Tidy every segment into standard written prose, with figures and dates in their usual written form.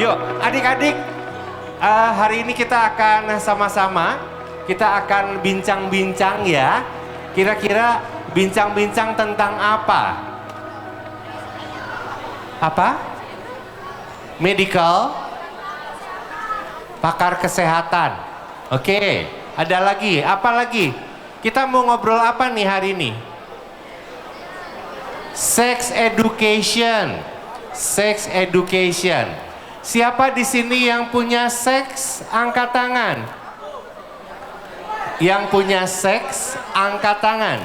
Yuk, adik-adik, hari ini kita akan sama-sama, kita akan bincang-bincang ya. Kira-kira bincang-bincang tentang apa? Apa? Medical, pakar kesehatan. Oke, ada lagi, apa lagi? Kita mau ngobrol apa nih hari ini? Sex education. Sex education. Siapa di sini yang punya seks? Angkat tangan. Yang punya seks, angkat tangan.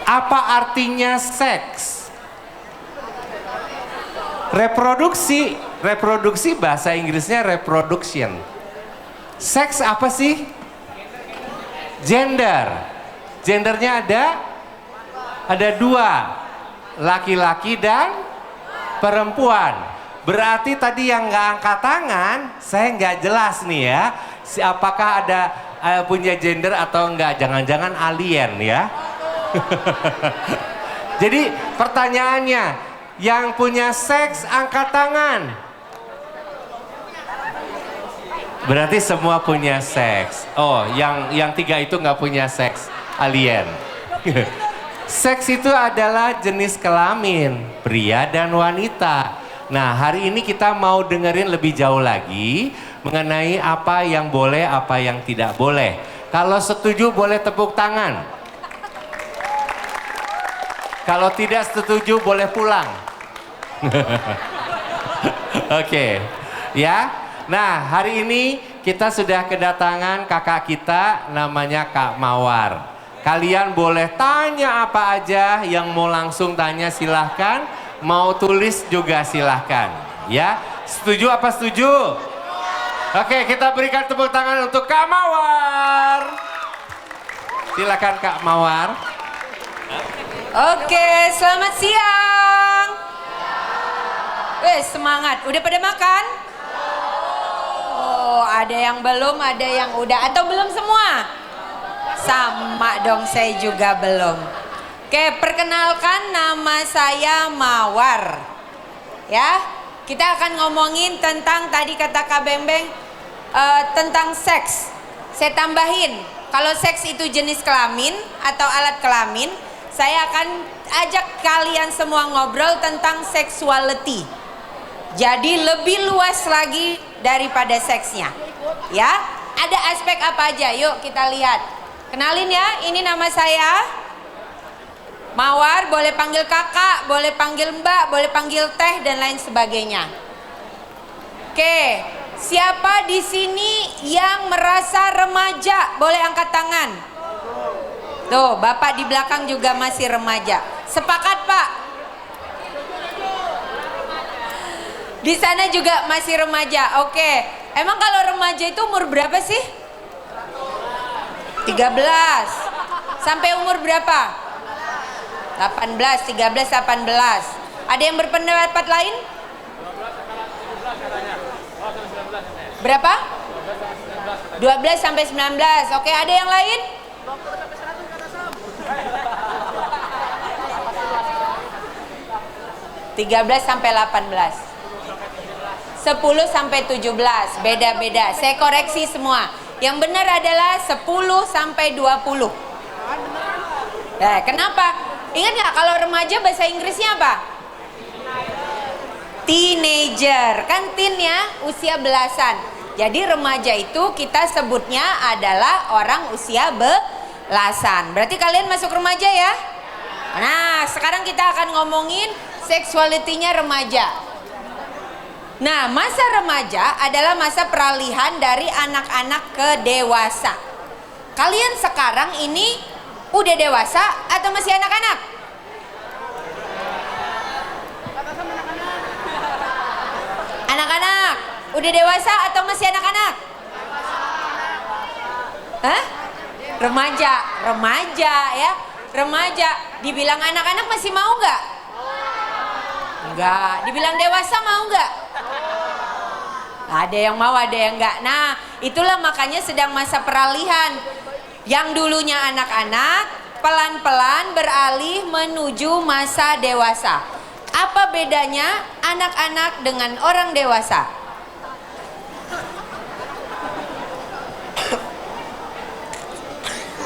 Apa artinya seks? Reproduksi. Reproduksi bahasa Inggrisnya reproduction. Seks apa sih? Gender. Gendernya ada dua, laki-laki dan perempuan. Berarti tadi yang nggak angkat tangan, saya nggak jelas nih ya, apakah ada punya gender atau enggak, jangan-jangan alien ya. Jadi pertanyaannya, yang punya seks angkat tangan. Berarti semua punya seks. Oh, yang tiga itu nggak punya seks. Alien. Seks itu adalah jenis kelamin pria dan wanita. Nah, hari ini kita mau dengerin lebih jauh lagi mengenai apa yang boleh, apa yang tidak boleh. Kalau setuju boleh tepuk tangan. Kalau tidak setuju boleh pulang. Oke, ya. Nah, hari ini kita sudah kedatangan kakak kita, namanya Kak Mawar. Kalian boleh tanya apa aja, yang mau langsung tanya silahkan, mau tulis juga silahkan. Ya, setuju apa setuju? Oke, kita berikan tepuk tangan untuk Kak Mawar. Silakan Kak Mawar. Oke, selamat siang. Semangat, udah pada makan? Oh, ada yang belum, ada yang udah, atau belum semua? Sama dong, saya juga belum. Oke, perkenalkan nama saya Mawar. Ya, kita akan ngomongin tentang tadi kata Kak Bembeng tentang seks. Saya tambahin, kalau seks itu jenis kelamin atau alat kelamin, saya akan ajak kalian semua ngobrol tentang sexuality. Jadi lebih luas lagi daripada seksnya. Ya, ada aspek apa aja? Yuk kita lihat. Kenalin ya, ini nama saya Mawar, boleh panggil kakak, boleh panggil mbak, boleh panggil teh dan lain sebagainya. Oke, siapa di sini yang merasa remaja? Boleh angkat tangan. Tuh, bapak di belakang juga masih remaja. Sepakat, Pak? Di sana juga masih remaja. Oke, emang kalau remaja itu umur berapa sih? 13. Sampai umur berapa? 18, 13, 18. Ada yang berpendapat lain? Berapa? 12 sampai 19. Oke, ada yang lain? 13 sampai 18. 10 sampai 17. Beda-beda. Saya koreksi semua. Yang benar adalah 10 sampai 20. Nah, kenapa? Ingat nggak kalau remaja bahasa Inggrisnya apa? Teenager. Kan teen ya, usia belasan. Jadi remaja itu kita sebutnya adalah orang usia belasan. Berarti kalian masuk remaja ya? Nah, sekarang kita akan ngomongin seksualitinya remaja. Nah, masa remaja adalah masa peralihan dari anak-anak ke dewasa. Kalian sekarang ini udah dewasa atau masih anak-anak? Anak-anak, udah dewasa atau masih anak-anak? Hah? Remaja ya. Remaja, dibilang anak-anak masih mau nggak? Enggak. Dibilang dewasa mau nggak? Ada yang mau, ada yang enggak. Nah, itulah makanya sedang masa peralihan. Yang dulunya anak-anak pelan-pelan beralih menuju masa dewasa. Apa bedanya anak-anak dengan orang dewasa?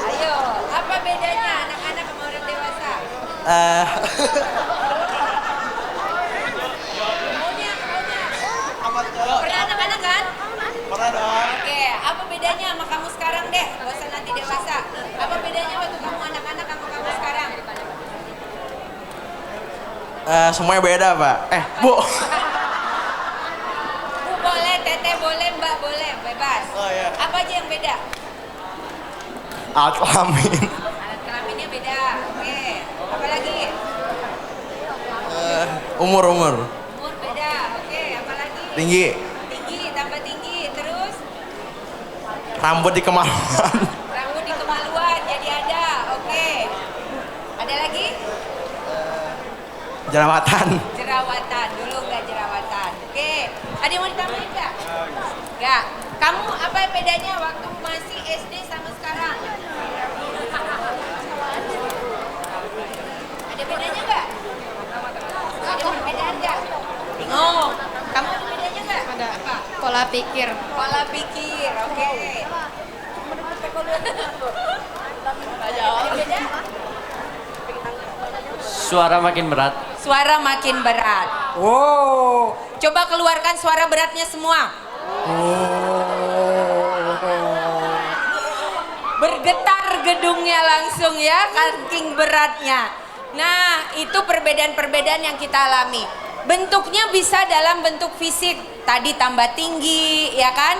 Ayo, apa bedanya anak-anak sama orang dewasa? Maunya. Pernah anak-anak kan? Pernah dong. Oke, apa bedanya sama kamu sekarang deh? Gak usah nanti dewasa. Apa bedanya waktu kamu anak-anak sama kamu sekarang? Semuanya beda, Pak. Bu. Bu boleh, Teteh boleh, Mbak boleh, bebas. Oh, iya. Apa aja yang beda? Alat kelamin. Alat kelaminnya beda. Oke. Apa lagi? Umur. Umur beda. Oke, apa lagi? Tinggi. Tinggi, tambah tinggi. Terus Rambut di kemaluan. rambut di kemaluan jadi ada. Oke. Ada lagi? Jerawatan. Jerawatan. Dulu nggak jerawatan. Oke. Ada yang mau ditambahin nggak? Nggak. Kamu apa bedanya waktu masih SD sama sekarang? Ada bedanya nggak? Ada perbedaan nggak? Bingung. Kamu ada bedanya nggak? Ada. Apa? Pola pikir. Pola pikir. Oke. Ada beda? Suara makin berat. Suara makin berat. Oh, coba keluarkan suara beratnya semua. Bergetar gedungnya langsung ya, saking beratnya. Nah, itu perbedaan-perbedaan yang kita alami. Bentuknya bisa dalam bentuk fisik. Tadi tambah tinggi, ya kan?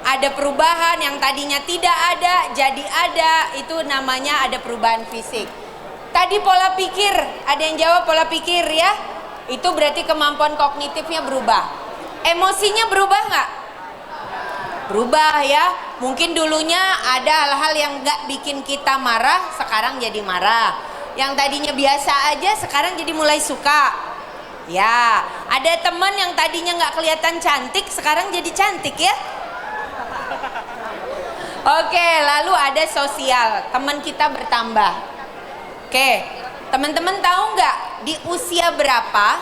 Ada perubahan yang tadinya tidak ada, jadi ada. Itu namanya ada perubahan fisik. Tadi pola pikir, ada yang jawab pola pikir ya? Itu berarti kemampuan kognitifnya berubah. Emosinya berubah nggak? Berubah ya. Mungkin dulunya ada hal-hal yang nggak bikin kita marah, sekarang jadi marah. Yang tadinya biasa aja, sekarang jadi mulai suka. Ya, ada teman yang tadinya nggak kelihatan cantik, sekarang jadi cantik ya. Oke, lalu ada sosial, teman kita bertambah. Oke, teman-teman tahu nggak di usia berapa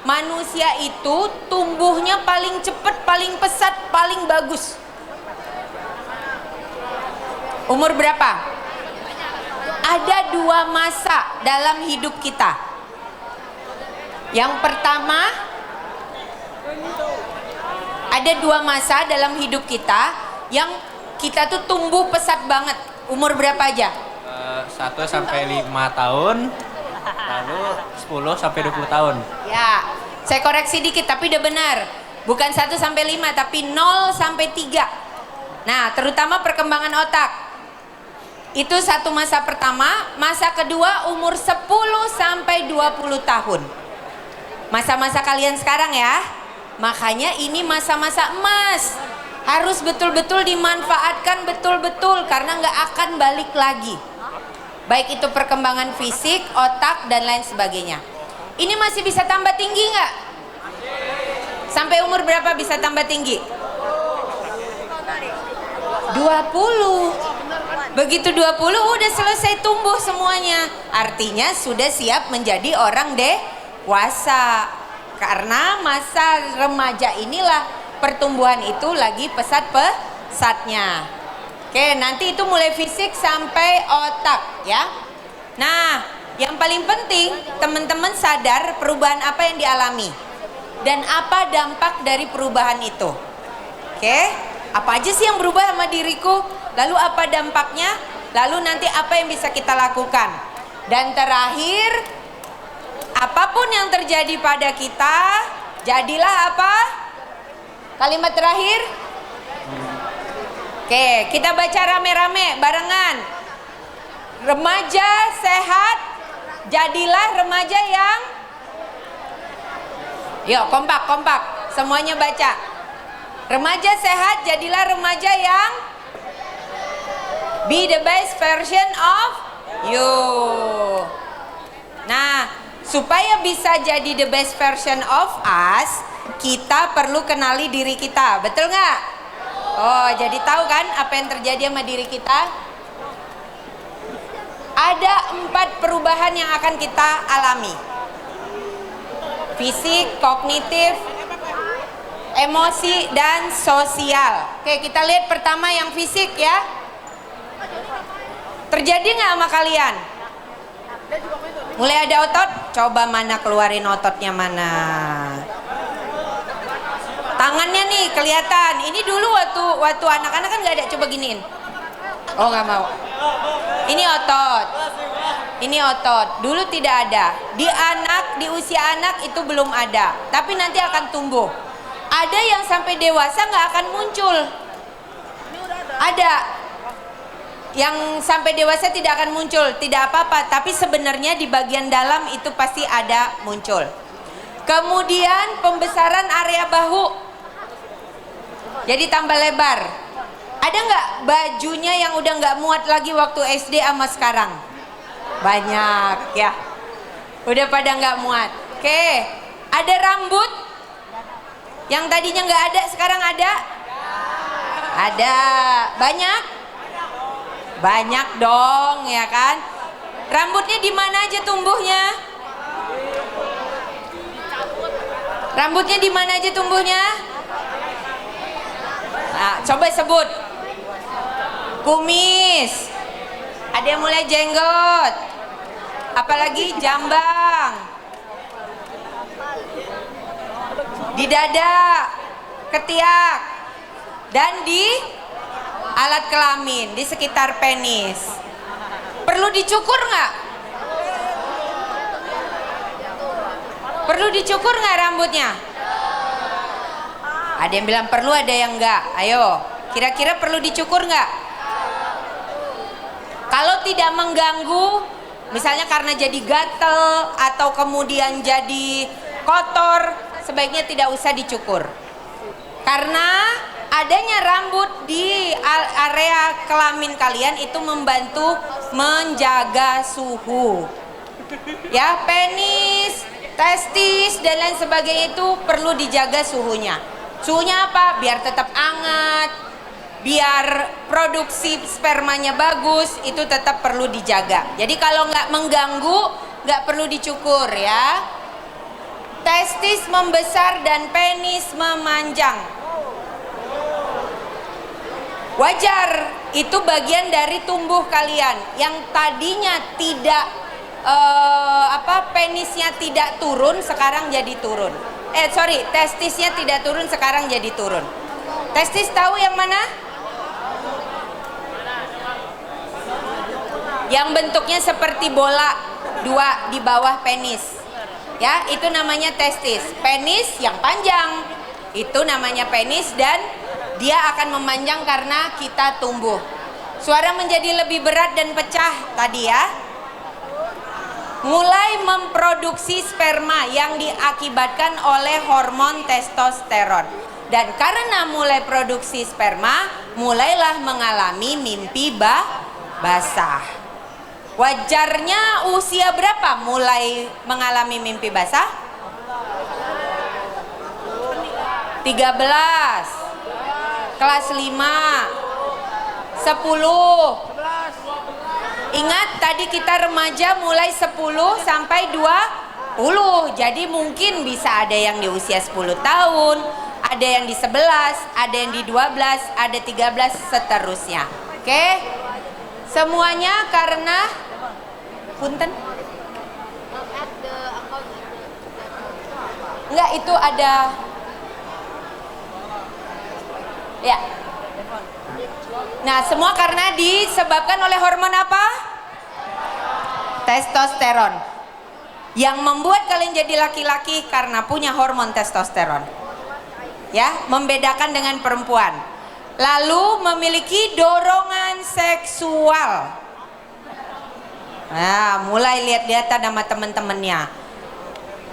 manusia itu tumbuhnya paling cepat, paling pesat, paling bagus? Umur berapa? Ada 2 masa dalam hidup kita. Yang pertama, ada 2 masa dalam hidup kita yang kita tuh tumbuh pesat banget. Umur berapa aja? 1 sampai 5 tahun, lalu 10 sampai 20 tahun. Ya, saya koreksi dikit tapi udah benar. Bukan 1 sampai 5 tapi 0 sampai 3. Nah, terutama perkembangan otak. Itu satu masa pertama. Masa kedua umur 10 sampai 20 tahun. Masa-masa kalian sekarang ya. Makanya ini masa-masa emas. Harus betul-betul dimanfaatkan betul-betul karena nggak akan balik lagi. Baik itu perkembangan fisik, otak, dan lain sebagainya. Ini masih bisa tambah tinggi nggak? Sampai umur berapa bisa tambah tinggi? 20. Begitu 20 udah selesai tumbuh semuanya. Artinya sudah siap menjadi orang dewasa. Karena masa remaja inilah pertumbuhan itu lagi pesat-pesatnya. Oke, nanti itu mulai fisik sampai otak ya. Nah, yang paling penting teman-teman sadar perubahan apa yang dialami dan apa dampak dari perubahan itu. Oke, apa aja sih yang berubah sama diriku? Lalu apa dampaknya? Lalu nanti apa yang bisa kita lakukan? Dan terakhir, apapun yang terjadi pada kita, jadilah apa? Kalimat terakhir. Oke, kita baca rame-rame barengan. Remaja sehat, jadilah remaja yang... Yuk, kompak, semuanya baca. Remaja sehat, jadilah remaja yang... Be the best version of you. Nah, supaya bisa jadi the best version of us, kita perlu kenali diri kita, betul nggak? Oh, jadi tahu kan apa yang terjadi sama diri kita? Ada 4 perubahan yang akan kita alami. Fisik, kognitif, emosi, dan sosial. Oke, kita lihat pertama yang fisik ya. Terjadi nggak sama kalian? Mulai ada otot, coba mana keluarin ototnya mana. Tangannya nih kelihatan. Ini dulu waktu anak-anak kan nggak ada, coba giniin. Oh nggak mau. Ini otot. Ini otot. Dulu tidak ada. Di usia anak itu belum ada. Tapi nanti akan tumbuh. Ada yang sampai dewasa nggak akan muncul. Ada yang sampai dewasa tidak akan muncul, tidak apa-apa. Tapi sebenarnya di bagian dalam itu pasti ada muncul. Kemudian pembesaran area bahu. Jadi tambah lebar. Ada nggak bajunya yang udah nggak muat lagi waktu SD sama sekarang? Banyak ya. Udah pada nggak muat. Oke. Ada rambut yang tadinya nggak ada, sekarang ada? Ada. Banyak? Banyak dong ya kan. Rambutnya di mana aja tumbuhnya? Rambutnya di mana aja tumbuhnya? Nah, coba sebut. Kumis. Ada yang mulai jenggot. Apalagi jambang. Di dada, ketiak, dan di alat kelamin, di sekitar penis. Perlu dicukur nggak? Perlu dicukur nggak rambutnya? Ada yang bilang perlu, ada yang enggak. Ayo, kira-kira perlu dicukur nggak? Kalau tidak mengganggu, misalnya karena jadi gatel atau kemudian jadi kotor, sebaiknya tidak usah dicukur. Karena adanya rambut di area kelamin kalian itu membantu menjaga suhu. Ya, penis, testis, dan lain sebagainya itu perlu dijaga suhunya. Suhunya apa? Biar tetap hangat, biar produksi spermanya bagus, itu tetap perlu dijaga. Jadi kalau nggak mengganggu, nggak perlu dicukur ya. Testis membesar dan penis memanjang. Wajar, itu bagian dari tumbuh kalian. Yang tadinya tidak penisnya tidak turun, sekarang jadi turun. Testisnya tidak turun, sekarang jadi turun. Testis tahu yang mana? Yang bentuknya seperti bola, 2 di bawah penis. Ya, itu namanya testis. Penis yang panjang, itu namanya penis, dan dia akan memanjang karena kita tumbuh. Suara menjadi lebih berat dan pecah tadi ya. Mulai memproduksi sperma yang diakibatkan oleh hormon testosteron. Dan karena mulai produksi sperma, mulailah mengalami mimpi basah. Wajarnya usia berapa mulai mengalami mimpi basah? 13, kelas 5, 10. Ingat tadi kita remaja mulai 10 sampai 20. Jadi mungkin bisa ada yang di usia 10 tahun, ada yang di 11, ada yang di 12, ada 13, seterusnya. Oke? Semuanya karena punten. Enggak, itu ada. Ya. Nah, semua karena disebabkan oleh hormon apa? Testosteron. Yang membuat kalian jadi laki-laki karena punya hormon testosteron. Ya, membedakan dengan perempuan. Lalu memiliki dorongan seksual. Nah, mulai lihat-lihatan sama teman-temannya.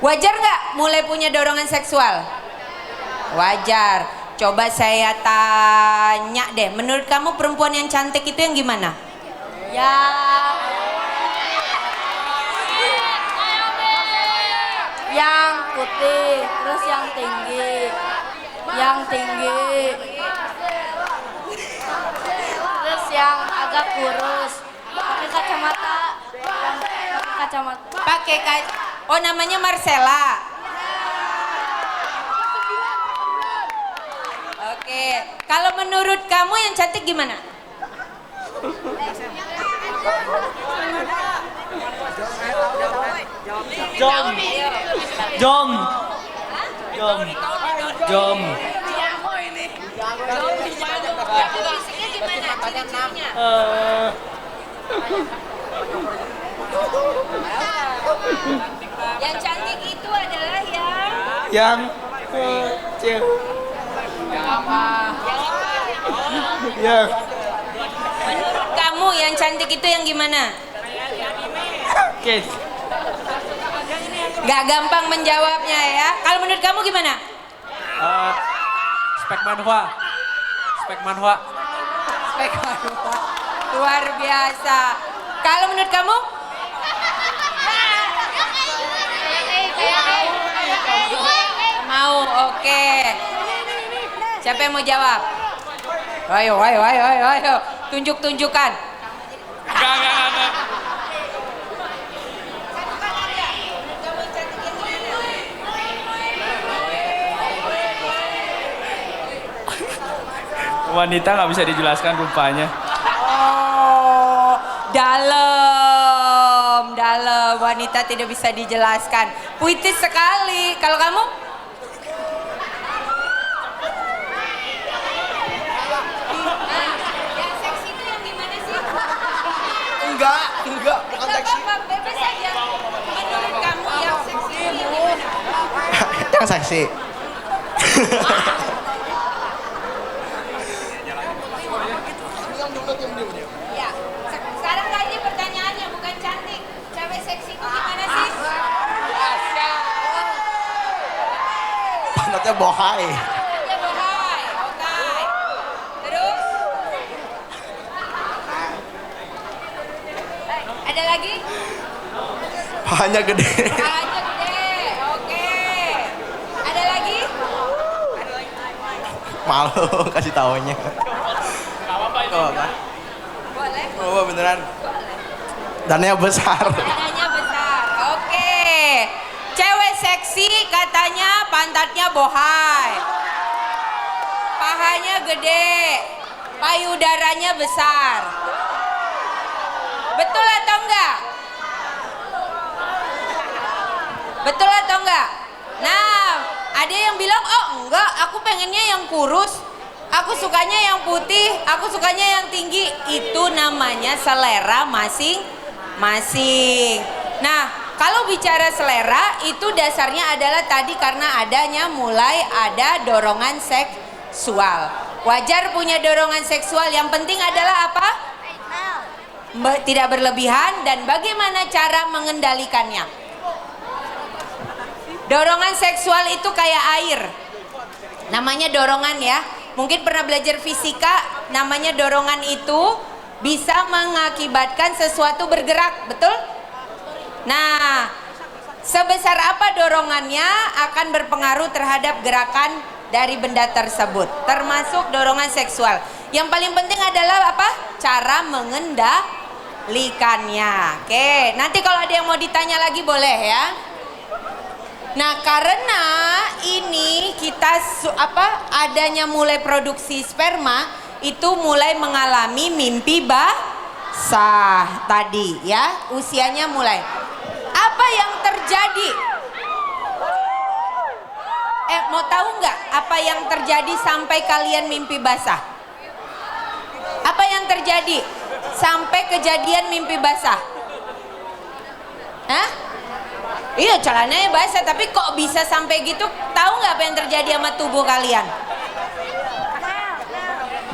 Wajar nggak mulai punya dorongan seksual? Wajar. Coba saya tanya deh, menurut kamu perempuan yang cantik itu yang gimana? Yang putih, terus yang tinggi, terus yang agak kurus, pakai kacamata, yang kacamata. Pakai oh namanya Marcella. Oke, kalau menurut kamu yang cantik gimana? Jom. Jom. Jom. Jom. Fisiknya gimana? Ciri-cirinya? Yang cantik itu adalah Yang kecil. Yang menurut kamu yang cantik itu yang gimana? kiss. Gak gampang menjawabnya ya. Kalau menurut kamu gimana? Spek manhwa. Spek manhwa. Luar biasa. Kalau menurut kamu? Mau, oke. Siapa yang mau jawab? Ayo. Tunjuk-tunjukkan. Enggak. Wanita nggak bisa dijelaskan rupanya. Oh, dalam. Wanita tidak bisa dijelaskan. Puitis sekali. Kalau kamu? Yang seksi itu yang gimana sih? Enggak, bukan Gak seksi. apa-apa, bebas aja. Menurut kamu yang seksi itu yang gimana? Yang seksi. Ya, sekarang tanya pertanyaannya bukan cantik. Cewek seksi itu gimana sih? Pantatnya bohai. Dia bohai, oke. Terus? Ada lagi? Pahanya gede. Pahanya gede, oke. Ada lagi? Malu kasih taunya. Gak apa-apa. Boleh. Oh, beneran. Dananya besar. Dadanya besar, oke. Cewek seksi katanya pantatnya bohai. Pahanya gede. Payudaranya besar. Betul atau enggak? Betul atau enggak? Nah, ada yang bilang, oh enggak, aku pengennya yang kurus. Aku sukanya yang putih, aku sukanya yang tinggi. Itu namanya selera masing-masing. Nah, kalau bicara selera, itu dasarnya adalah tadi karena adanya mulai ada dorongan seksual. Wajar punya dorongan seksual, yang penting adalah apa? Tidak berlebihan dan bagaimana cara mengendalikannya. Dorongan seksual itu kayak air. Namanya dorongan ya. Mungkin pernah belajar fisika, namanya dorongan itu bisa mengakibatkan sesuatu bergerak, betul? Nah, sebesar apa dorongannya akan berpengaruh terhadap gerakan dari benda tersebut, termasuk dorongan seksual. Yang paling penting adalah apa? Cara mengendalikannya. Oke, nanti kalau ada yang mau ditanya lagi boleh ya. Nah, karena ini kita adanya mulai produksi sperma itu mulai mengalami mimpi basah tadi ya, usianya mulai. Apa yang terjadi? Mau tahu nggak apa yang terjadi sampai kalian mimpi basah? Apa yang terjadi sampai kejadian mimpi basah? Hah? Iya, celananya basah, tapi kok bisa sampai gitu? Tahu nggak apa yang terjadi sama tubuh kalian?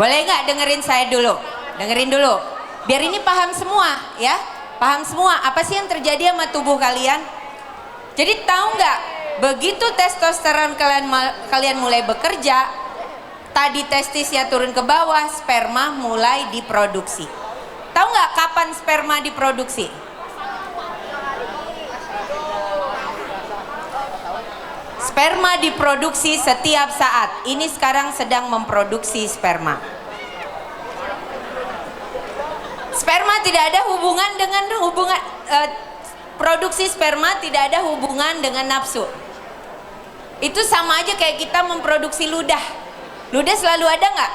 Boleh nggak dengerin saya dulu? Dengerin dulu. Biar ini paham semua ya. Paham semua apa sih yang terjadi sama tubuh kalian? Jadi tahu nggak? Begitu testosteron kalian mulai bekerja, tadi testisnya turun ke bawah, sperma mulai diproduksi. Tahu nggak kapan sperma diproduksi? Sperma diproduksi setiap saat. Ini sekarang sedang memproduksi sperma. Sperma tidak ada hubungan dengan produksi sperma tidak ada hubungan dengan nafsu. Itu sama aja kayak kita memproduksi ludah. Ludah selalu ada nggak?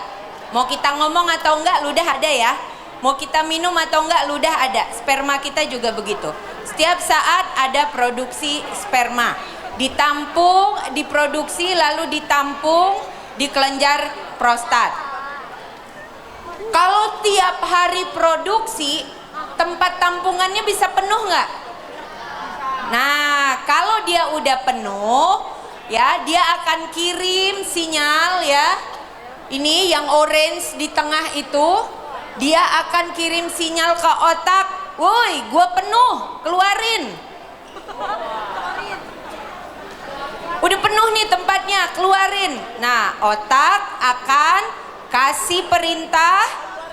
Mau kita ngomong atau enggak, ludah ada ya. Mau kita minum atau enggak, ludah ada. Sperma kita juga begitu. Setiap saat ada produksi sperma. Ditampung, diproduksi, lalu ditampung di kelenjar prostat. Kalau tiap hari produksi, tempat tampungannya bisa penuh nggak? Nah, kalau dia udah penuh, ya dia akan kirim sinyal ya. Ini yang orange di tengah itu, dia akan kirim sinyal ke otak. Woi, gua penuh, keluarin. Udah penuh nih tempatnya, keluarin. Nah, otak akan kasih perintah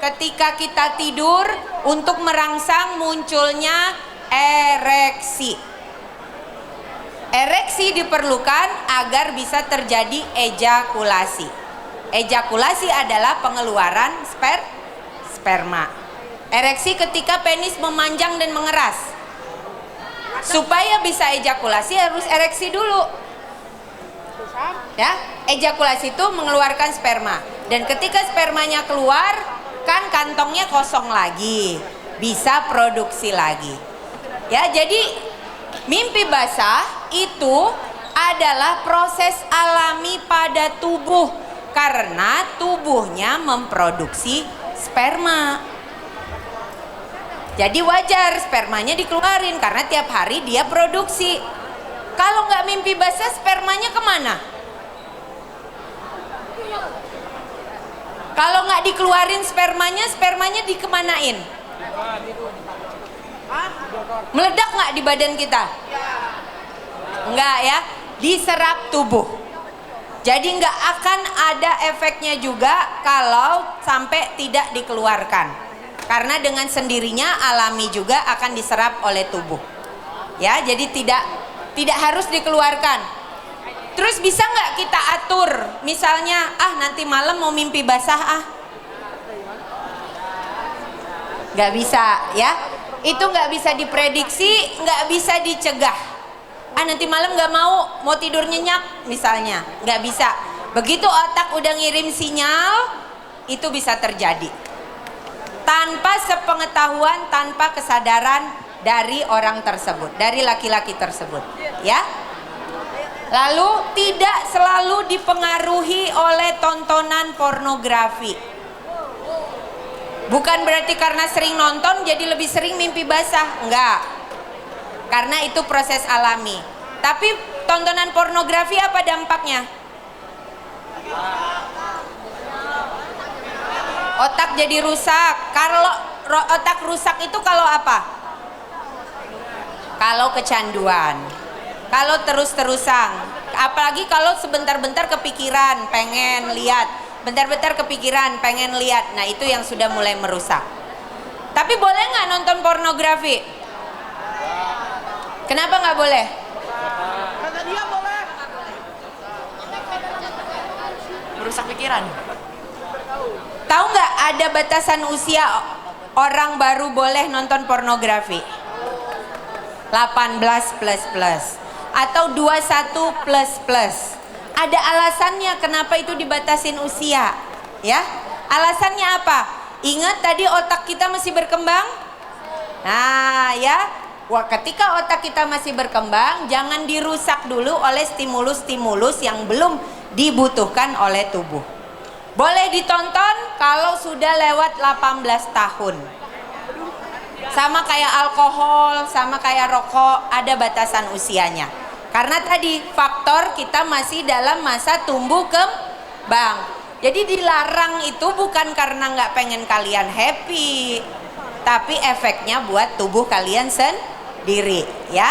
ketika kita tidur untuk merangsang munculnya ereksi. Ereksi diperlukan agar bisa terjadi ejakulasi. Ejakulasi adalah pengeluaran sperma. Ereksi ketika penis memanjang dan mengeras. Supaya bisa ejakulasi harus ereksi dulu. Ya, ejakulasi itu mengeluarkan sperma. Dan ketika spermanya keluar, kan kantongnya kosong lagi, bisa produksi lagi. Ya, jadi mimpi basah itu adalah proses alami pada tubuh karena tubuhnya memproduksi sperma. Jadi wajar spermanya dikeluarin karena tiap hari dia produksi. Kalau nggak mimpi basah, spermanya kemana? Kalau nggak dikeluarin spermanya dikemanain? Meledak nggak di badan kita? Enggak ya, diserap tubuh. Jadi nggak akan ada efeknya juga kalau sampai tidak dikeluarkan. Karena dengan sendirinya alami juga akan diserap oleh tubuh. Ya, jadi tidak harus dikeluarkan. Terus bisa nggak kita atur? Misalnya, nanti malam mau mimpi basah nggak bisa ya. Itu nggak bisa diprediksi, nggak bisa dicegah. Nanti malam nggak mau tidur nyenyak misalnya, nggak bisa. Begitu otak udah ngirim sinyal, itu bisa terjadi tanpa sepengetahuan, tanpa kesadaran dari orang tersebut, dari laki-laki tersebut, ya. Lalu tidak selalu dipengaruhi oleh tontonan pornografi. Bukan berarti karena sering nonton jadi lebih sering mimpi basah, enggak. Karena itu proses alami. Tapi tontonan pornografi apa dampaknya? Otak jadi rusak. Kalau otak rusak itu kalau apa? Kalau kecanduan. Kalau terus-terusan. Apalagi kalau sebentar-bentar kepikiran pengen lihat, bentar-bentar kepikiran pengen lihat. Nah, itu yang sudah mulai merusak. Tapi boleh nggak nonton pornografi? Kenapa nggak boleh? Kata dia boleh. Merusak pikiran. Tahu nggak ada batasan usia orang baru boleh nonton pornografi? 18 plus atau 21 plus. Ada alasannya kenapa itu dibatasin usia, ya? Alasannya apa? Ingat tadi otak kita masih berkembang? Nah, ya. Wah, ketika otak kita masih berkembang, jangan dirusak dulu oleh stimulus-stimulus yang belum dibutuhkan oleh tubuh. Boleh ditonton kalau sudah lewat 18 tahun. Sama kayak alkohol, sama kayak rokok, ada batasan usianya. Karena tadi faktor kita masih dalam masa tumbuh kembang. Jadi dilarang itu bukan karena nggak pengen kalian happy, tapi efeknya buat tubuh kalian sendiri, ya.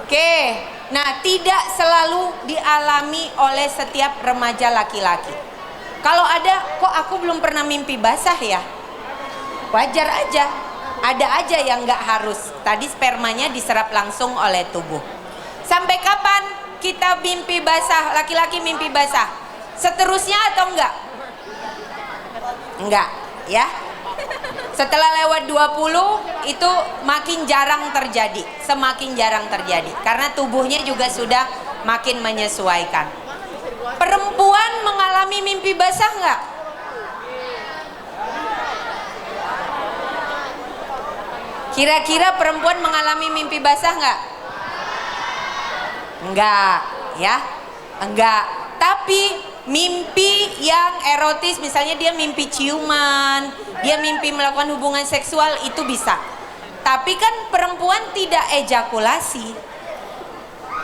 Oke, nah tidak selalu dialami oleh setiap remaja laki-laki. Kalau ada, kok aku belum pernah mimpi basah ya? Wajar aja, ada aja yang nggak harus. Tadi spermanya diserap langsung oleh tubuh. Sampai kapan kita mimpi basah, laki-laki mimpi basah? Seterusnya atau enggak? Enggak, ya. Setelah lewat 20 itu makin jarang terjadi, semakin jarang terjadi karena tubuhnya juga sudah makin menyesuaikan. Perempuan mengalami mimpi basah nggak? Kira-kira perempuan mengalami mimpi basah nggak? Enggak, ya, enggak. Tapi mimpi yang erotis, misalnya dia mimpi ciuman, dia mimpi melakukan hubungan seksual, itu bisa. Tapi kan perempuan tidak ejakulasi.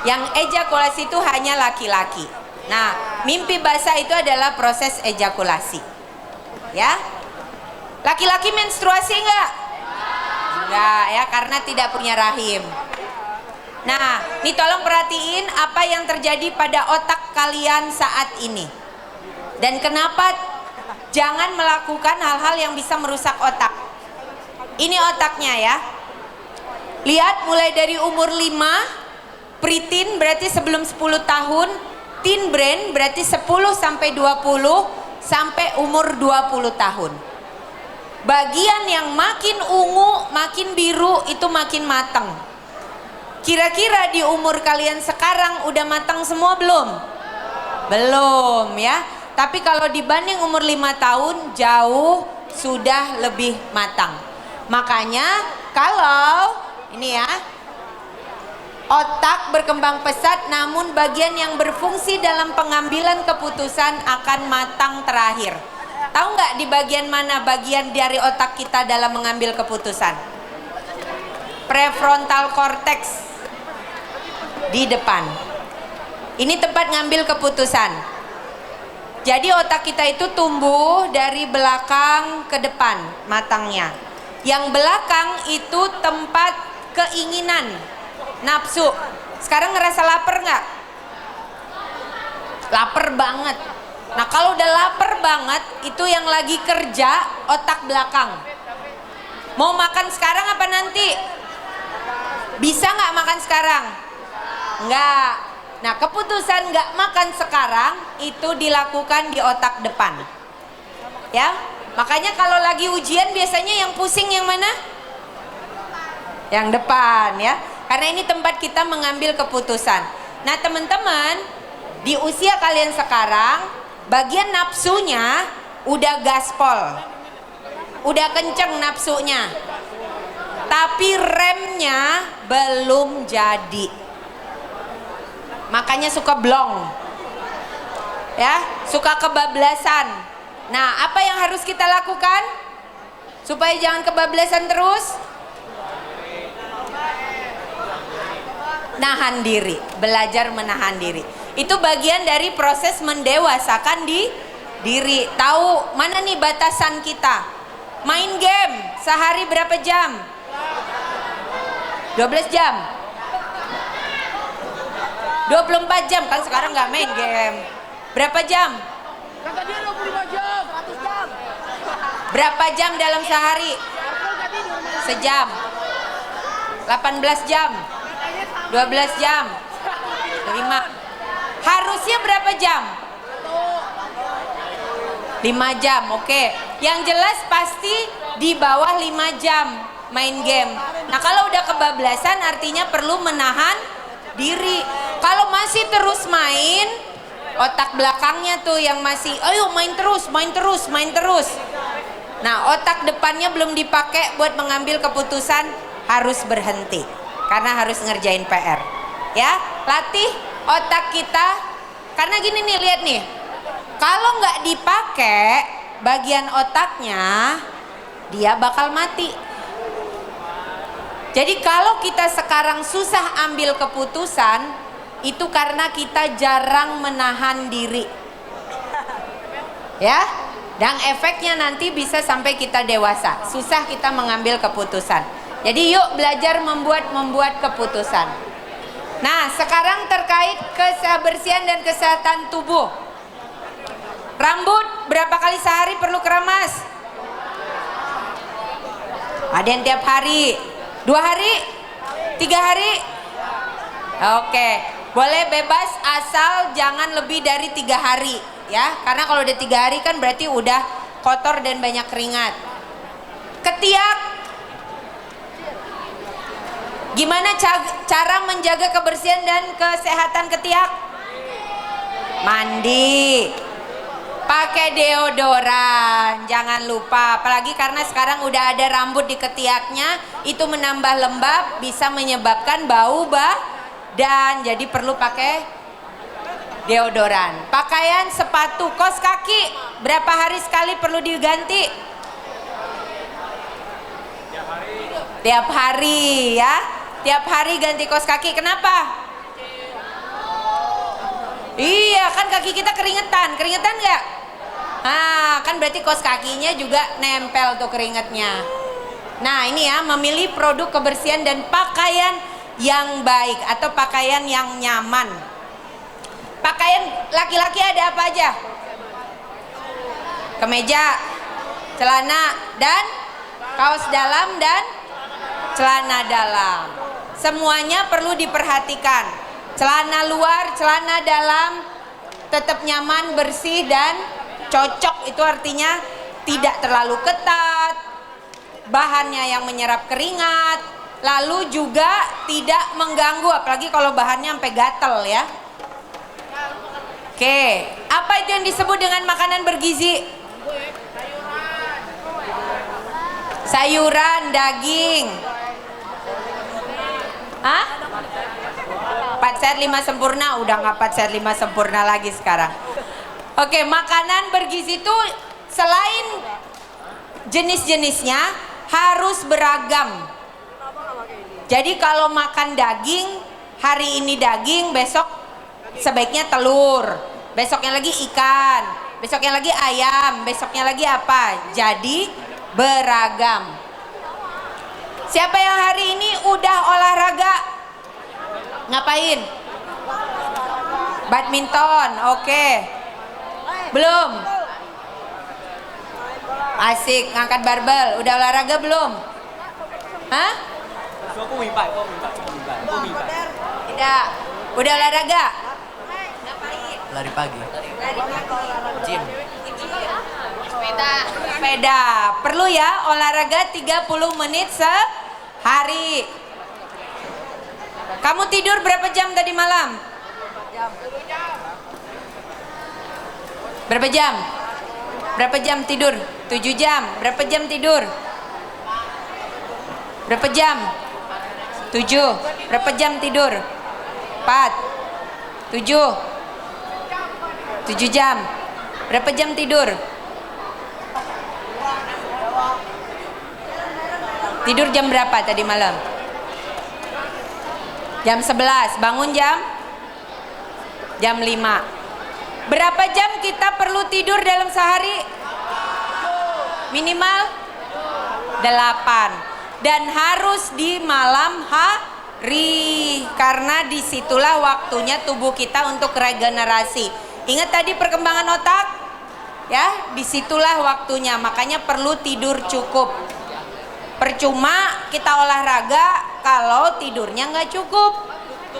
Yang ejakulasi itu hanya laki-laki. Nah, mimpi basah itu adalah proses ejakulasi. Ya. Laki-laki menstruasi enggak? Enggak, ya, karena tidak punya rahim. Nah, ini tolong perhatiin apa yang terjadi pada otak kalian saat ini. Dan kenapa jangan melakukan hal-hal yang bisa merusak otak. Ini otaknya ya. Lihat mulai dari umur 5, preteen berarti sebelum 10 tahun, teen brain berarti 10 sampai 20 sampai umur 20 tahun. Bagian yang makin ungu, makin biru itu makin matang. Kira-kira di umur kalian sekarang udah matang semua belum? Belum ya. Tapi kalau dibanding umur 5 tahun jauh sudah lebih matang. Makanya kalau ini ya, otak berkembang pesat namun bagian yang berfungsi dalam pengambilan keputusan akan matang terakhir. Tahu nggak di bagian mana bagian dari otak kita dalam mengambil keputusan? Prefrontal cortex di depan. Ini tempat ngambil keputusan. Jadi otak kita itu tumbuh dari belakang ke depan matangnya. Yang belakang itu tempat keinginan, nafsu. Sekarang ngerasa lapar nggak? Lapar banget. Nah kalau udah lapar banget, itu yang lagi kerja otak belakang. Mau makan sekarang apa nanti? Bisa nggak makan sekarang? Nggak. Nah keputusan nggak makan sekarang itu dilakukan di otak depan. Ya, makanya kalau lagi ujian biasanya yang pusing yang mana? Yang depan ya. Karena ini tempat kita mengambil keputusan. Nah teman-teman, di usia kalian sekarang bagian nafsunya udah gaspol, udah kenceng nafsunya, tapi remnya belum jadi, makanya suka blong, ya, suka kebablasan. Nah, apa yang harus kita lakukan supaya jangan kebablasan terus? Nahan diri, belajar menahan diri. Itu bagian dari proses mendewasakan diri. Tahu mana nih batasan kita. Main game sehari berapa jam? 12 jam. 24 jam kan sekarang nggak main game. Berapa jam? Kata dia 25 jam. 100 jam. Berapa jam dalam sehari? Sejam. 18 jam. 12 jam. 5. Harusnya berapa jam? 5 jam, oke. Yang jelas pasti di bawah 5 jam main game. Nah kalau udah kebablasan artinya perlu menahan diri. Kalau masih terus main, otak belakangnya tuh yang masih, ayo main terus, main terus, main terus. Nah otak depannya belum dipakai buat mengambil keputusan, harus berhenti. Karena harus ngerjain PR. Ya, latih otak kita. Karena gini nih, lihat nih. Kalau nggak dipakai bagian otaknya, dia bakal mati. Jadi kalau kita sekarang susah ambil keputusan, itu karena kita jarang menahan diri. Ya, dan efeknya nanti bisa sampai kita dewasa, susah kita mengambil keputusan. Jadi yuk belajar membuat keputusan. Nah, sekarang terkait kebersihan dan kesehatan tubuh. Rambut berapa kali sehari perlu keramas? Ada yang tiap hari, 2 hari, 3 hari. Oke, boleh bebas asal jangan lebih dari 3 hari ya. Karena kalau udah 3 hari kan berarti udah kotor dan banyak keringat. Ketiak. Gimana cara menjaga kebersihan dan kesehatan ketiak? Mandi. Pakai deodoran, jangan lupa. Apalagi karena sekarang udah ada rambut di ketiaknya, itu menambah lembab, bisa menyebabkan bau dan jadi perlu pakai deodoran. Pakaian, sepatu, kaos kaki, berapa hari sekali perlu diganti? Tiap hari ya. Tiap hari ganti kaos kaki. Kenapa? Iya, kan kaki kita keringetan. Keringetan nggak? Nah, kan berarti kaos kakinya juga nempel tuh keringetnya. Nah, ini ya, memilih produk kebersihan dan pakaian yang baik atau pakaian yang nyaman. Pakaian laki-laki ada apa aja? Kemeja, celana, dan kaos dalam dan celana dalam. Semuanya perlu diperhatikan. Celana luar, celana dalam tetap nyaman, bersih dan cocok. Itu artinya tidak terlalu ketat, bahannya yang menyerap keringat, lalu juga tidak mengganggu, apalagi kalau bahannya sampai gatel ya. Oke, apa itu yang disebut dengan makanan bergizi? Sayuran, daging. Hah? 4 sehat 5 sempurna, udah nggak 4 sehat 5 sempurna lagi sekarang. Oke, makanan bergizi itu selain jenis-jenisnya harus beragam. Jadi kalau makan daging, hari ini daging, besok sebaiknya telur, besoknya lagi ikan, besoknya lagi ayam, besoknya lagi apa? Jadi beragam. Siapa yang hari ini udah olahraga? Ngapain? Badminton, oke. Belum? Asik, ngangkat barbel. Udah olahraga belum? Hah? Tidak. Udah olahraga? Ngapain? Lari pagi. Lari pagi. Gym. Sepeda. Perlu ya olahraga 30 menit sehari. Kamu tidur berapa jam tadi malam? Berapa jam? Berapa jam tidur? 7 jam. Berapa jam tidur? Berapa jam? 7. Berapa jam tidur? 4. 7. 7 jam. Berapa jam tidur? Tidur jam berapa tadi malam? Jam 11. Bangun jam 5. Berapa jam kita perlu tidur dalam sehari? Minimal 8. Dan harus di malam hari, karena disitulah waktunya tubuh kita untuk regenerasi. Ingat tadi perkembangan otak? Ya, disitulah waktunya. Makanya perlu tidur cukup. Percuma kita olahraga kalau tidurnya nggak cukup.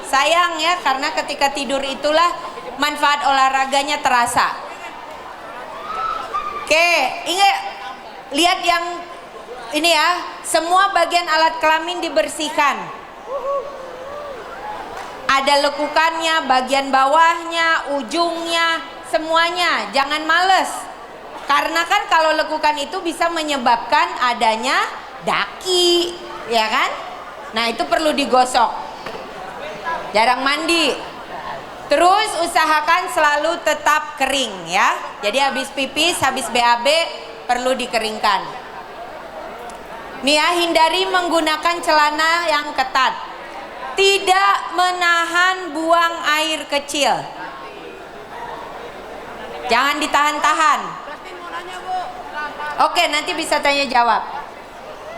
Sayang ya, karena ketika tidur itulah manfaat olahraganya terasa. Oke, ingat, lihat yang ini ya, semua bagian alat kelamin dibersihkan. Ada lekukannya, bagian bawahnya, ujungnya, semuanya. Jangan males. Karena kan kalau lekukan itu bisa menyebabkan adanya daki, ya kan? Nah, itu perlu digosok. Jarang mandi. Terus usahakan selalu tetap kering ya. Jadi habis pipis, habis BAB perlu dikeringkan. Nih ya, hindari menggunakan celana yang ketat. Tidak menahan buang air kecil. Jangan ditahan-tahan. Oke, nanti bisa tanya jawab.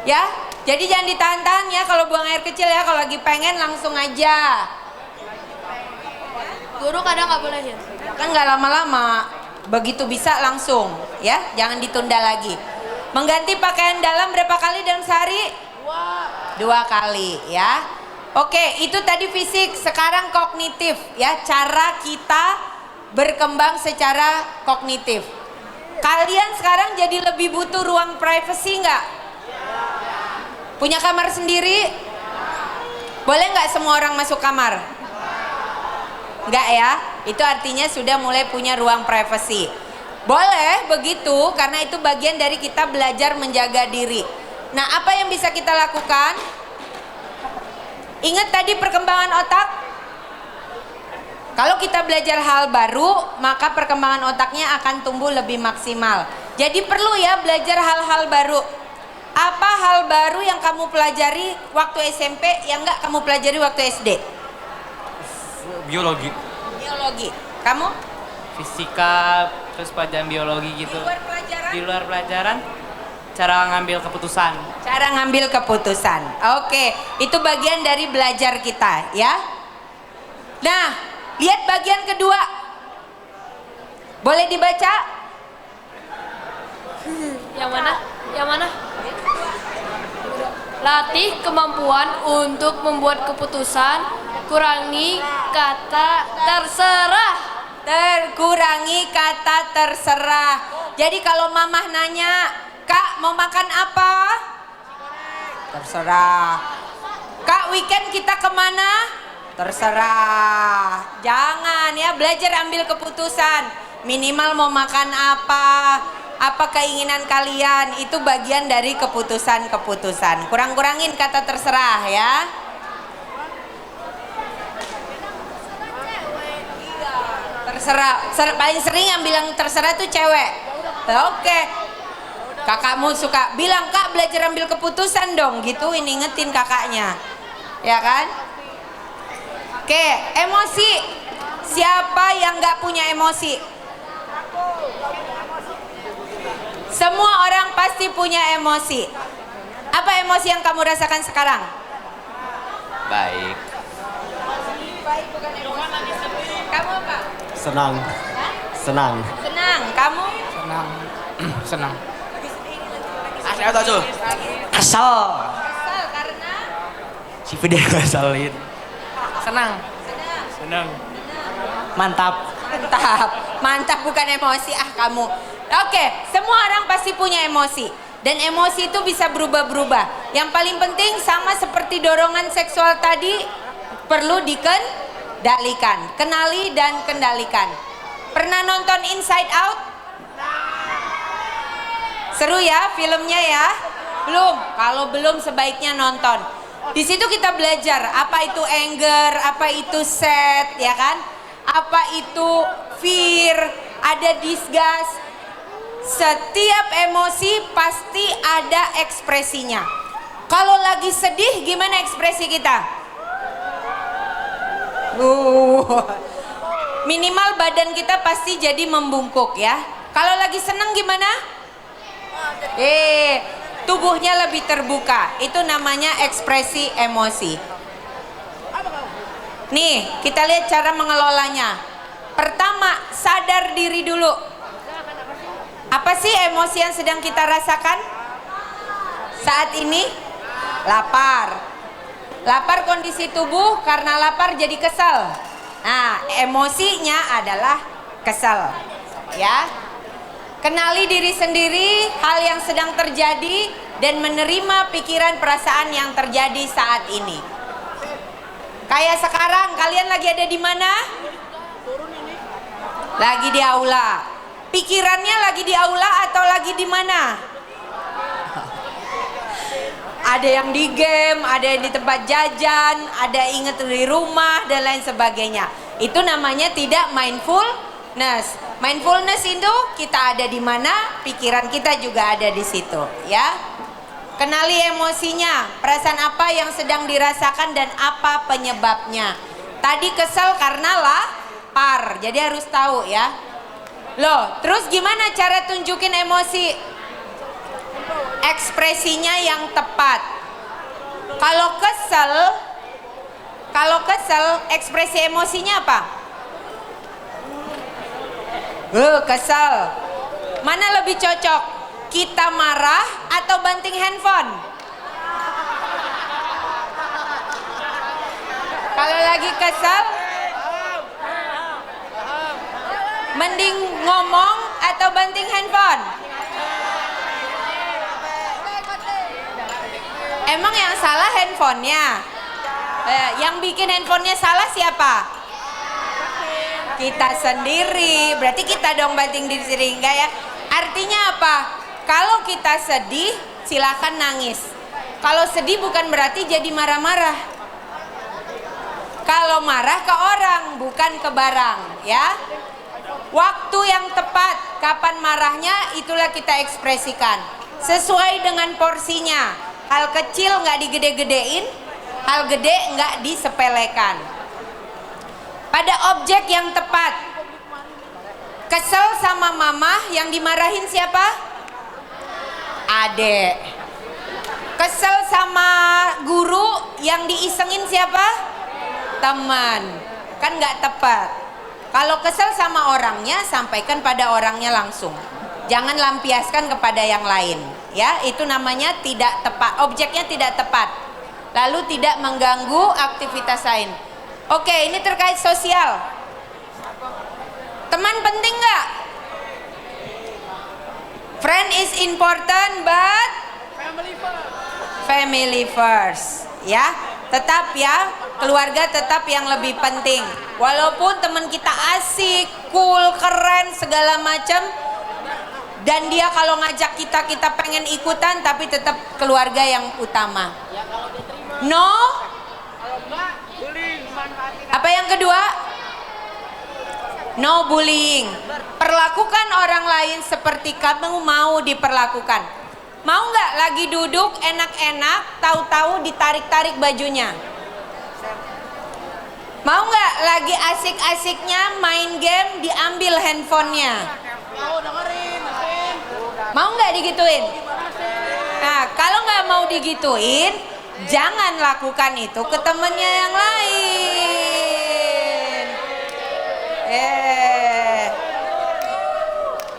Ya, jadi jangan ditahan-tahan ya kalau buang air kecil ya. Kalau lagi pengen langsung aja. Guru kadang nggak boleh ya. Kan nggak lama-lama, begitu bisa langsung ya, jangan ditunda lagi. Mengganti pakaian dalam berapa kali dalam sehari? 2 kali ya. Oke, itu tadi fisik. Sekarang kognitif ya, cara kita berkembang secara kognitif. Kalian sekarang jadi lebih butuh ruang privacy nggak? Punya kamar sendiri? Boleh nggak semua orang masuk kamar? Nggak ya? Itu artinya sudah mulai punya ruang privasi. Boleh begitu, karena itu bagian dari kita belajar menjaga diri. Nah, apa yang bisa kita lakukan? Ingat tadi perkembangan otak? Kalau kita belajar hal baru, maka perkembangan otaknya akan tumbuh lebih maksimal. Jadi perlu ya belajar hal-hal baru. Apa hal baru yang kamu pelajari waktu SMP yang nggak kamu pelajari waktu SD? Biologi. Biologi. Kamu? Fisika, terus pelajaran biologi gitu. Di luar pelajaran? Di luar pelajaran, cara ngambil keputusan. Cara ngambil keputusan. Oke, itu bagian dari belajar kita ya. Nah, lihat bagian kedua. Boleh dibaca? Yang mana? Yang mana? Latih kemampuan untuk membuat keputusan, kurangi kata terserah. Kurangi kata terserah. Jadi kalau mamah nanya, Kak mau makan apa? Terserah. Kak weekend kita kemana? Terserah. Jangan ya, belajar ambil keputusan. Minimal mau makan apa keinginan kalian, itu bagian dari keputusan-keputusan. Kurang-kurangin kata terserah ya. Terserah, paling sering yang bilang terserah tuh cewek. Oke. Kakakmu suka bilang, Kak belajar ambil keputusan dong, gitu, ini ingetin kakaknya. Ya kan? Oke, emosi. Siapa yang gak punya emosi? Semua orang pasti punya emosi. Apa emosi yang kamu rasakan sekarang? Baik. Baik bukan emosi. Kamu apa? Senang. Senang. Senang. Kamu? Senang. Senang. Asli atau tuh? Kesel. Kesal karena? Si Fidel ngeselin. Senang. Senang. Mantap. Mantap bukan emosi kamu. Oke, semua orang pasti punya emosi. Dan emosi itu bisa berubah-berubah. Yang paling penting sama seperti dorongan seksual tadi, perlu dikendalikan. Kenali dan kendalikan. Pernah nonton Inside Out? Seru ya filmnya ya? Belum? Kalau belum sebaiknya nonton. Di situ kita belajar apa itu anger, apa itu sad, ya kan? Apa itu fear, ada disgust. Setiap emosi pasti ada ekspresinya. Kalau lagi sedih gimana ekspresi kita? Minimal badan kita pasti jadi membungkuk ya. Kalau lagi seneng gimana? Tubuhnya lebih terbuka. Itu namanya ekspresi emosi. Nih, kita lihat cara mengelolanya. Pertama, sadar diri dulu. Apa sih emosi yang sedang kita rasakan saat ini? Lapar. Lapar kondisi tubuh, karena lapar jadi kesel. Nah, emosinya adalah kesel. Ya. Kenali diri sendiri, hal yang sedang terjadi, dan menerima pikiran perasaan yang terjadi saat ini. Kayak sekarang, kalian lagi ada di mana? Lagi di aula. Pikirannya lagi di aula atau lagi di mana? Ada yang di game, ada yang di tempat jajan, ada inget di rumah dan lain sebagainya. Itu namanya tidak mindfulness. Mindfulness itu kita ada di mana, pikiran kita juga ada di situ, ya. Kenali emosinya, perasaan apa yang sedang dirasakan dan apa penyebabnya. Tadi kesel karena lapar, jadi harus tahu ya. Loh, terus gimana cara tunjukin emosi? Ekspresinya yang tepat. Kalau kesel, ekspresi emosinya apa? Kesel. Mana lebih cocok? Kita marah atau banting handphone? Kalau lagi kesel, mending ngomong atau banting handphone? Emang yang salah handphonenya? Yang bikin handphonenya salah siapa? Kita sendiri. Berarti kita dong banting diri sendiri, enggak ya? Artinya apa? Kalau kita sedih, silakan nangis. Kalau sedih bukan berarti jadi marah-marah. Kalau marah ke orang, bukan ke barang, ya. Waktu yang tepat, kapan marahnya, itulah kita ekspresikan. Sesuai dengan porsinya. Hal kecil nggak digede-gedein, hal gede nggak disepelekan. Pada objek yang tepat. Kesel sama mama, yang dimarahin siapa? Adek. Kesel sama guru, yang diisengin siapa? Teman. Kan nggak tepat. Kalau kesel sama orangnya, sampaikan pada orangnya langsung. Jangan lampiaskan kepada yang lain, ya. Itu namanya tidak tepat. Objeknya tidak tepat. Lalu tidak mengganggu aktivitas lain. Oke, ini terkait sosial. Teman penting nggak? Friend is important, but family first, ya. Tetap ya, keluarga tetap yang lebih penting. Walaupun teman kita asik, cool, keren, segala macam, dan dia kalau ngajak kita pengen ikutan, tapi tetap keluarga yang utama. No? Apa yang kedua? No bullying. Perlakukan orang lain seperti kamu mau diperlakukan. Mau nggak lagi duduk enak-enak, tahu-tahu ditarik-tarik bajunya? Mau nggak lagi asik-asiknya main game diambil handphonenya? Mau nggak digituin? Nah, kalau nggak mau digituin, jangan lakukan itu ke temennya yang lain.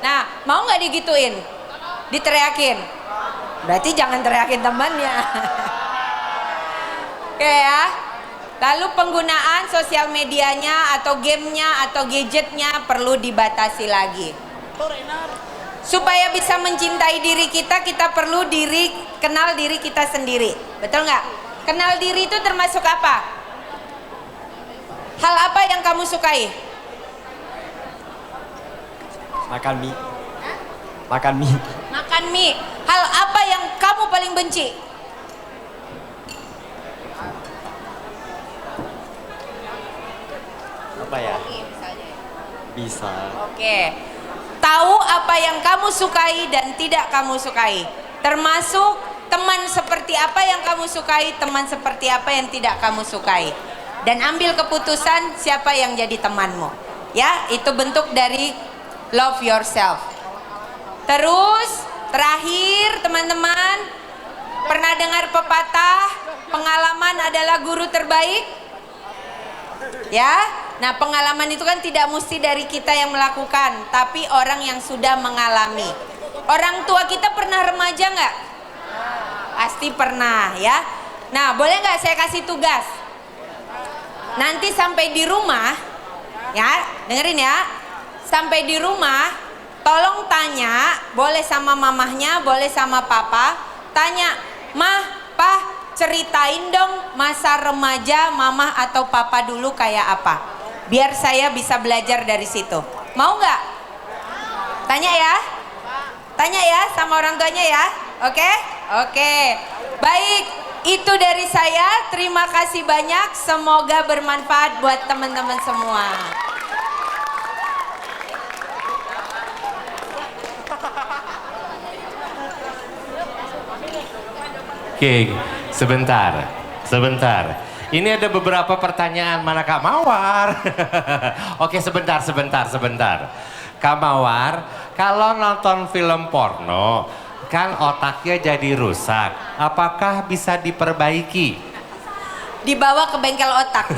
Nah, mau nggak digituin? Diteriakin? Berarti jangan teriakin temannya. Oke ya. Lalu penggunaan sosial medianya atau gamenya atau gadgetnya perlu dibatasi lagi. Supaya bisa mencintai diri kita perlu kenal diri kita sendiri. Betul nggak? Kenal diri itu termasuk apa? Hal apa yang kamu sukai? Makan mie. Makan mie. Makan mie. Hal apa yang kamu paling benci? Apa ya? Bisa. Oke. Tahu apa yang kamu sukai dan tidak kamu sukai. Termasuk teman seperti apa yang kamu sukai, teman seperti apa yang tidak kamu sukai. Dan ambil keputusan siapa yang jadi temanmu. Ya, itu bentuk dari love yourself. Terus terakhir teman-teman, pernah dengar pepatah pengalaman adalah guru terbaik? Ya, nah pengalaman itu kan tidak mesti dari kita yang melakukan, tapi orang yang sudah mengalami. Orang tua kita pernah remaja nggak? Pasti pernah ya. Nah, boleh nggak saya kasih tugas? Nanti sampai di rumah, ya dengerin ya. Sampai di rumah, tolong tanya, boleh sama mamahnya, boleh sama papa, tanya, mah, pah, ceritain dong masa remaja mamah atau papa dulu kayak apa, biar saya bisa belajar dari situ. Mau nggak? Tanya ya sama orang tuanya ya. Oke? Baik, itu dari saya. Terima kasih banyak, semoga bermanfaat buat teman-teman semua. Oke, sebentar. Ini ada beberapa pertanyaan, mana Kak Mawar? Oke, sebentar. Kak Mawar, kalau nonton film porno, kan otaknya jadi rusak. Apakah bisa diperbaiki? Dibawa ke bengkel otak.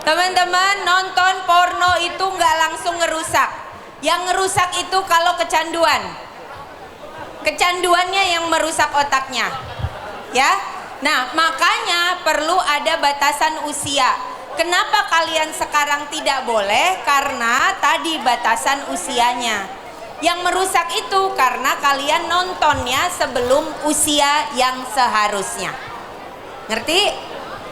Teman-teman, nonton porno itu nggak langsung ngerusak. Yang ngerusak itu kalau kecanduan. Kecanduannya yang merusak otaknya, ya. Nah, makanya perlu ada batasan usia. Kenapa kalian sekarang tidak boleh? Karena tadi batasan usianya. Yang merusak itu karena kalian nontonnya sebelum usia yang seharusnya. Ngerti?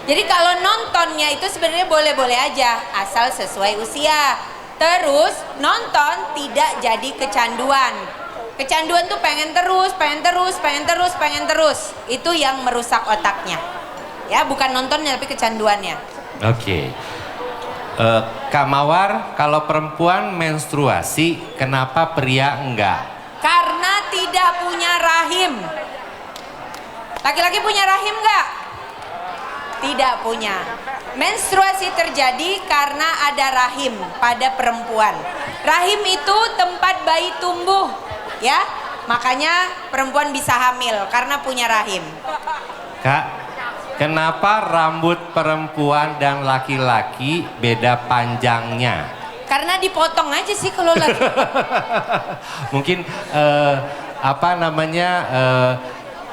Jadi kalau nontonnya itu sebenarnya boleh-boleh aja asal sesuai usia. Terus nonton tidak jadi kecanduan. Kecanduan tuh pengen terus. Itu yang merusak otaknya. Ya, bukan nontonnya tapi kecanduannya. Oke. Kak Mawar, kalau perempuan menstruasi, kenapa pria enggak? Karena tidak punya rahim. Laki-laki punya rahim enggak? Tidak punya. Menstruasi terjadi karena ada rahim pada perempuan. Rahim itu tempat bayi tumbuh, ya. Makanya perempuan bisa hamil karena punya rahim. Kak, kenapa rambut perempuan dan laki-laki beda panjangnya? Karena dipotong aja sih kalau laki. Mungkin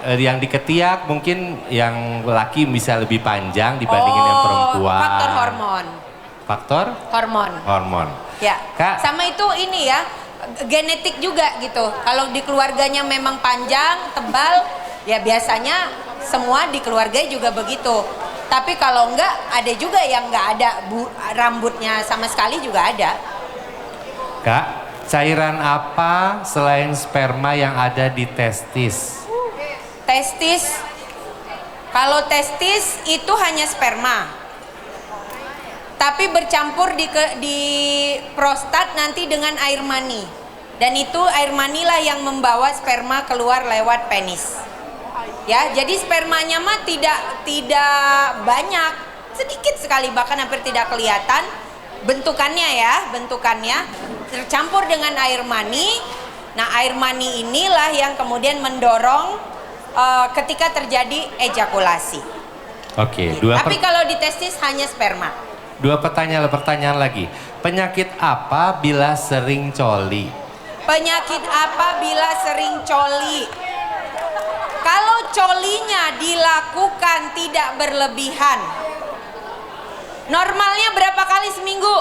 yang di ketiak mungkin yang laki bisa lebih panjang dibandingin yang perempuan. Faktor hormon. Faktor? Hormon. Hormon. Ya. Kak. Sama itu ini ya, genetik juga gitu. Kalau di keluarganya memang panjang, tebal, ya biasanya semua di keluarga juga begitu. Tapi kalau enggak, ada juga yang enggak ada rambutnya sama sekali juga ada. Kak, cairan apa selain sperma yang ada di testis? Testis, kalau testis itu hanya sperma, tapi bercampur di prostat nanti dengan air mani, dan itu air mani lah yang membawa sperma keluar lewat penis. Ya, jadi spermanya mah tidak banyak, sedikit sekali, bahkan hampir tidak kelihatan bentukannya ya, tercampur dengan air mani. Nah, air mani inilah yang kemudian mendorong ketika terjadi ejakulasi. Oke, Tapi kalau di testis hanya sperma. Dua pertanyaan lagi. Penyakit apa bila sering coli? Penyakit apa bila sering coli? Kalau colinya dilakukan tidak berlebihan. Normalnya berapa kali seminggu?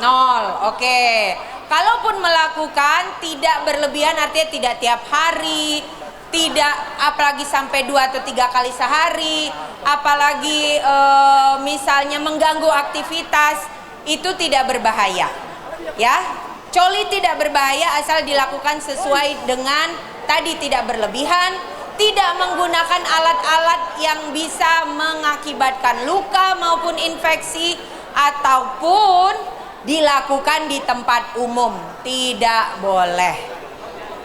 0. Oke. Kalaupun melakukan tidak berlebihan, artinya tidak tiap hari, tidak apalagi sampai 2 atau 3 kali sehari, apalagi misalnya mengganggu aktivitas, itu tidak berbahaya. Ya, coli tidak berbahaya asal dilakukan sesuai dengan tadi, tidak berlebihan, tidak menggunakan alat-alat yang bisa mengakibatkan luka maupun infeksi, ataupun dilakukan di tempat umum, tidak boleh.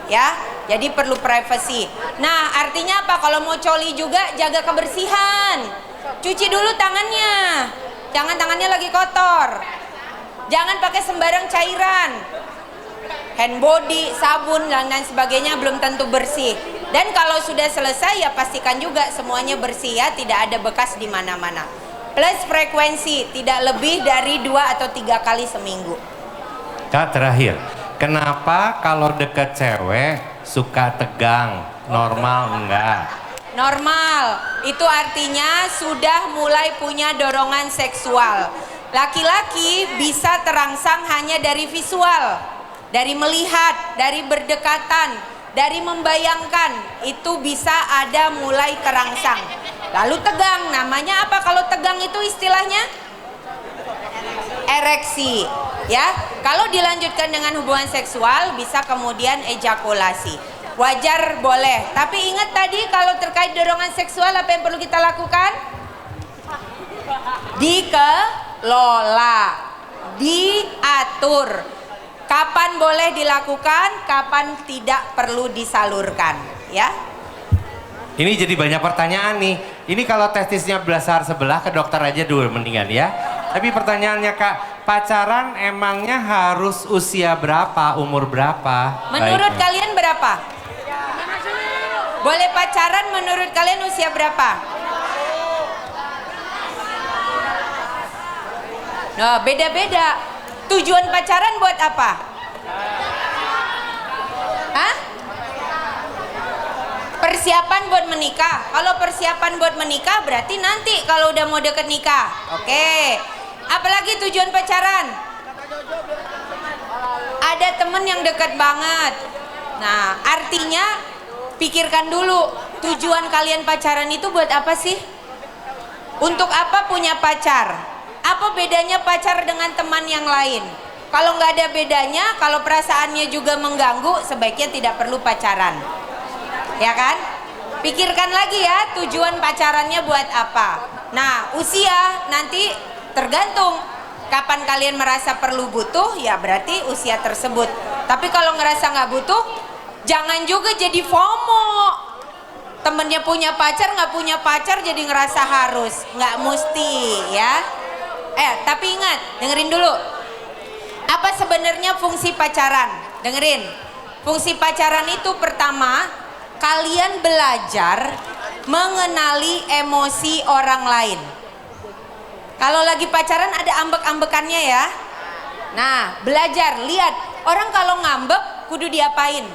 Ya, jadi perlu privasi. Nah, artinya apa? Kalau mau coli juga jaga kebersihan. Cuci dulu tangannya. Jangan tangannya lagi kotor. Jangan pakai sembarang cairan. Hand body, sabun dan lain sebagainya belum tentu bersih. Dan kalau sudah selesai ya pastikan juga semuanya bersih ya, tidak ada bekas di mana-mana. Plus frekuensi, tidak lebih dari 2 atau 3 kali seminggu. Kak, terakhir, kenapa kalau deket cewek suka tegang? Normal enggak? Normal, itu artinya sudah mulai punya dorongan seksual. Laki-laki bisa terangsang hanya dari visual, dari melihat, dari berdekatan, dari membayangkan, itu bisa ada mulai terangsang. Lalu tegang, namanya apa kalau tegang itu istilahnya? Ereksi. Ya, kalau dilanjutkan dengan hubungan seksual bisa kemudian ejakulasi. Wajar boleh, tapi ingat tadi kalau terkait dorongan seksual apa yang perlu kita lakukan? Dikelola, diatur. Kapan boleh dilakukan, kapan tidak perlu disalurkan, ya. Ini jadi banyak pertanyaan nih. Ini kalau testisnya besar sebelah ke dokter aja dulu mendingan ya. Tapi pertanyaannya Kak, pacaran emangnya harus usia berapa, umur berapa? Menurut kalian berapa? Boleh pacaran menurut kalian usia berapa? Nah, beda-beda. Tujuan pacaran buat apa? Hah? Persiapan buat menikah. Kalau persiapan buat menikah berarti nanti kalau udah mau deket nikah. Oke. Apalagi tujuan pacaran? ada temen yang dekat banget. Nah, artinya pikirkan dulu tujuan kalian pacaran itu buat apa sih? Untuk apa punya pacar? Apa bedanya pacar dengan teman yang lain? Kalau nggak ada bedanya, kalau perasaannya juga mengganggu, sebaiknya tidak perlu pacaran. Ya kan? Pikirkan lagi ya, tujuan pacarannya buat apa. Nah, usia nanti tergantung. Kapan kalian merasa perlu butuh, ya berarti usia tersebut. Tapi kalau ngerasa nggak butuh, jangan juga jadi FOMO. Temennya punya pacar, nggak punya pacar jadi ngerasa harus. Nggak mesti ya. Tapi ingat, dengerin dulu. Apa sebenarnya fungsi pacaran? Dengerin. Fungsi pacaran itu pertama, kalian belajar mengenali emosi orang lain. Kalau lagi pacaran ada ambek-ambekannya ya. Nah, belajar, lihat orang kalau ngambek kudu diapain.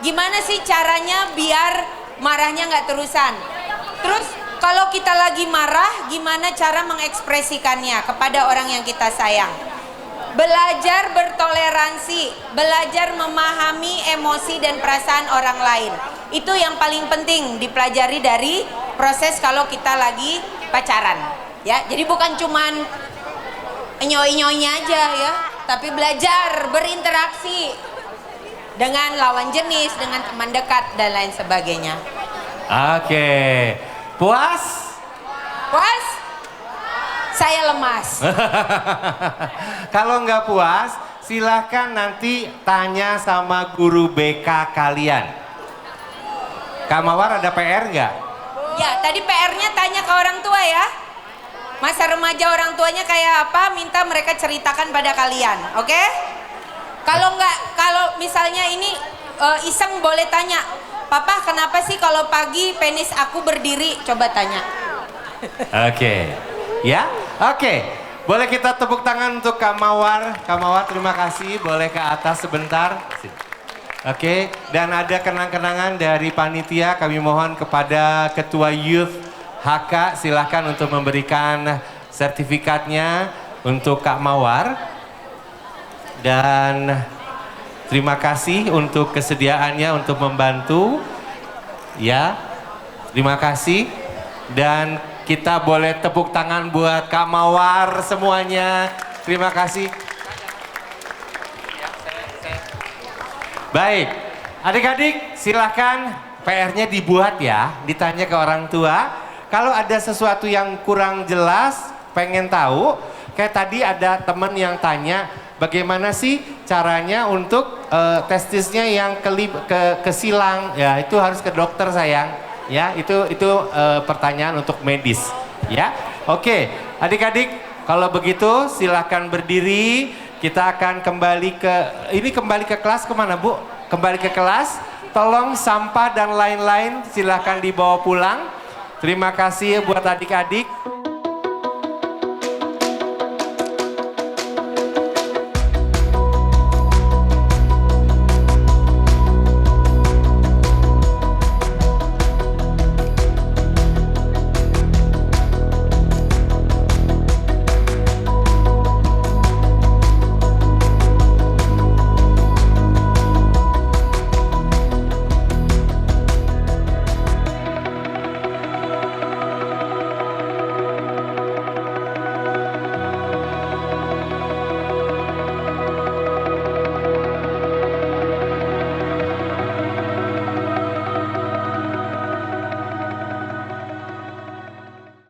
Gimana sih caranya biar marahnya nggak terusan. Terus kalau kita lagi marah, gimana cara mengekspresikannya kepada orang yang kita sayang. Belajar bertoleransi, belajar memahami emosi dan perasaan orang lain. Itu yang paling penting dipelajari dari proses kalau kita lagi pacaran. Ya, jadi bukan cuman nyoy-nyoynya aja ya, tapi belajar berinteraksi dengan lawan jenis, dengan teman dekat dan lain sebagainya. Oke. Puas? Puas? Saya lemas. Kalau nggak puas, silahkan nanti tanya sama guru BK kalian. Kak Mawar ada PR nggak? Ya, tadi PR-nya tanya ke orang tua ya. Masa remaja orang tuanya kayak apa, minta mereka ceritakan pada kalian, oke? Kalau misalnya ini iseng boleh tanya, Papa kenapa sih kalau pagi penis aku berdiri? Coba tanya. Oke. Ya? Oke. Boleh kita tepuk tangan untuk Kak Mawar. Kak Mawar terima kasih, boleh ke atas sebentar. Oke, dan ada kenang-kenangan dari panitia, kami mohon kepada Ketua Youth HK silahkan untuk memberikan sertifikatnya untuk Kak Mawar. Dan terima kasih untuk kesediaannya untuk membantu. Ya, terima kasih. Dan kita boleh tepuk tangan buat Kak Mawar semuanya. Terima kasih. Baik, adik-adik silahkan PR-nya dibuat ya, ditanya ke orang tua. Kalau ada sesuatu yang kurang jelas, pengen tahu, kayak tadi ada temen yang tanya, bagaimana sih caranya untuk testisnya yang kesilang, ya itu harus ke dokter sayang, ya itu pertanyaan untuk medis, ya. Oke, adik-adik, kalau begitu silahkan berdiri, kita akan kembali ke kelas kemana Bu? Kembali ke kelas, tolong sampah dan lain-lain silahkan dibawa pulang. Terima kasih buat adik-adik.